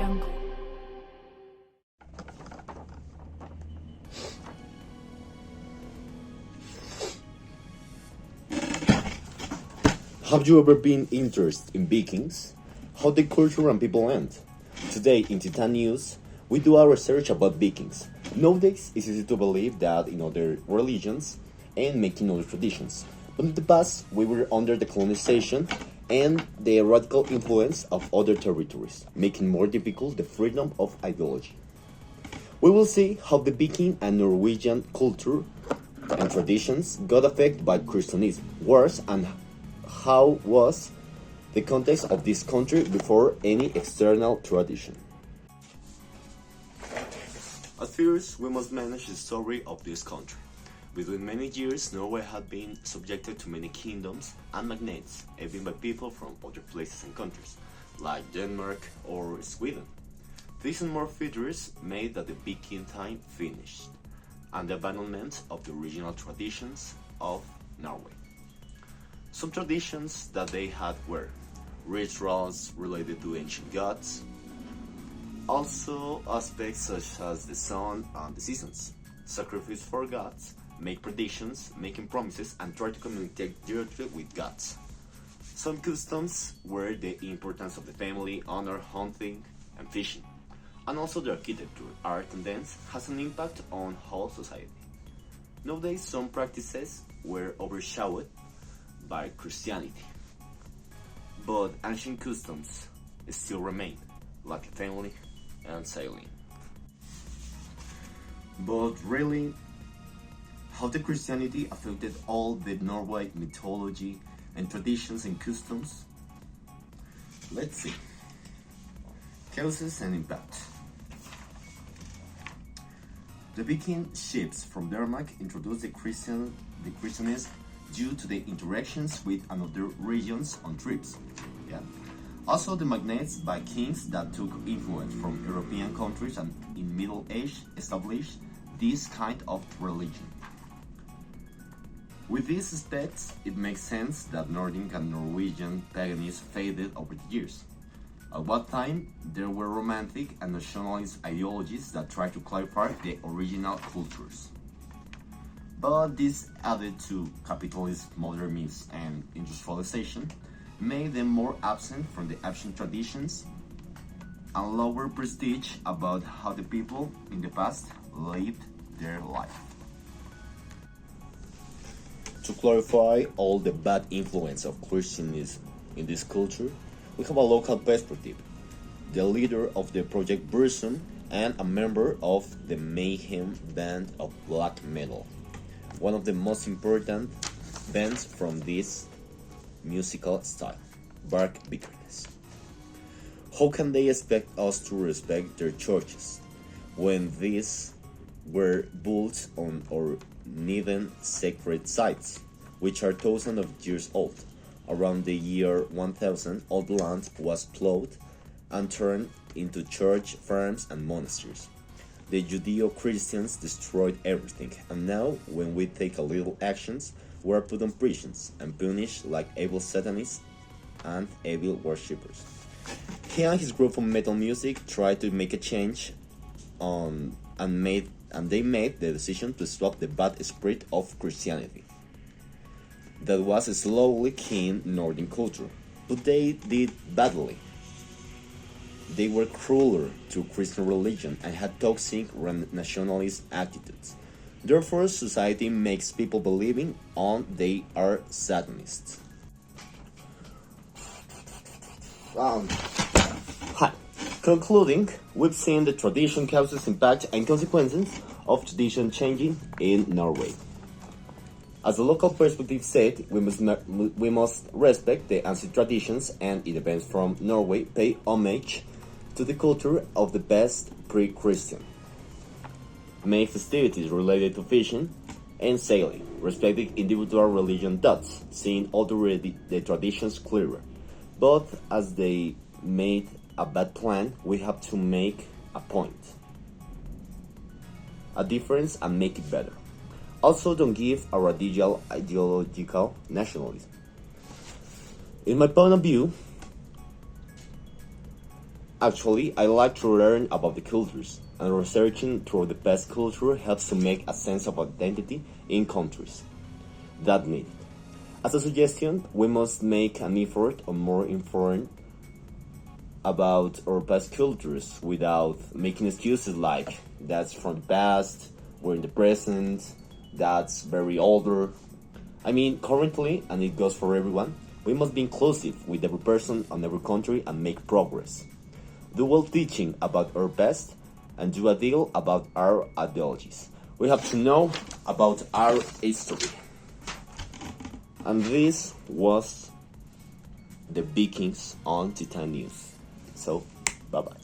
jungle. Have you ever been interested in Vikings? How the culture and people end? Today in Titan News, we do our research about Vikings. Nowadays, it's easy to believe that in other religions and making other traditions. But in the past, we were under the colonization and the radical influence of other territories, making more difficult the freedom of ideology. We will see how the Viking and Norwegian culture and traditions got affected by Christianism, wars, and how was the context of this country before any external tradition. At first, we must manage the story of this country. Within many years, Norway had been subjected to many kingdoms and magnates, even by people from other places and countries, like Denmark or Sweden. These and more features made that the Viking time finished, and the abandonment of the original traditions of Norway. Some traditions that they had were rituals related to ancient gods, also aspects such as the sun and the seasons, sacrifice for gods, make predictions, making promises, and try to communicate directly with gods. Some customs were the importance of the family, honor, hunting, and fishing, and also the architecture, art, and dance has an impact on whole society. Nowadays, some practices were overshadowed by Christianity, but ancient customs still remain, like family and sailing. But really, how the Christianity affected all the Norway mythology and traditions and customs? Let's see. Causes and impact. The Viking ships from Denmark introduced the Christianism due to the interactions with another regions on trips. Also, the magnates by kings that took influence from European countries and in Middle Age established this kind of religion. With these aspects, it makes sense that Nordic and Norwegian paganism faded over the years. At what time, there were romantic and nationalist ideologies that tried to clarify the original cultures. But this, added to capitalist modernism and industrialization, made them more absent from the ancient traditions and lower prestige about how the people in the past lived their life. To clarify all the bad influence of Christianism in this culture, we have a local perspective. The leader of the Project Burzum and a member of the Mayhem band of black metal, one of the most important bands from this musical style, VIKINGS. How can they expect us to respect their churches when these were built on or heathen sacred sites, which are thousands of years old? Around the year 1000, all the land was plowed and turned into church farms and monasteries. The Judeo-Christians destroyed everything, and now, when we take a little actions, we are put on prisons and punished like evil Satanists and evil worshippers. He and his group of metal music tried to make a change and they made the decision to stop the bad spirit of Christianity that was slowly killing Northern culture, but they did badly. They were crueler to Christian religion and had toxic nationalist attitudes. Therefore, society makes people believing they are Satanists. Hi. Concluding, we've seen the tradition causes impact and consequences of tradition changing in Norway. As the local perspective said, we must respect the ancient traditions and it depends from Norway pay homage to the culture of the past pre-Christian. Make festivities related to fishing and sailing, respecting individual religion thoughts, seeing already the traditions clearer. But as they made a bad plan, we have to make a point, a difference, and make it better. Also, don't give a radical ideological nationalism. In my point of view, Actually, I like to learn about the cultures, and researching through the past culture helps to make a sense of identity in countries that need it. As a suggestion, we must make an effort on more informed about our past cultures without making excuses like that's from the past, we're in the present, that's very older. I mean, currently, and it goes for everyone, we must be inclusive with every person and every country and make progress. Do well teaching about our past and do a deal about our ideologies. We have to know about our history. And this was the Vikings on Titan News. So, bye bye.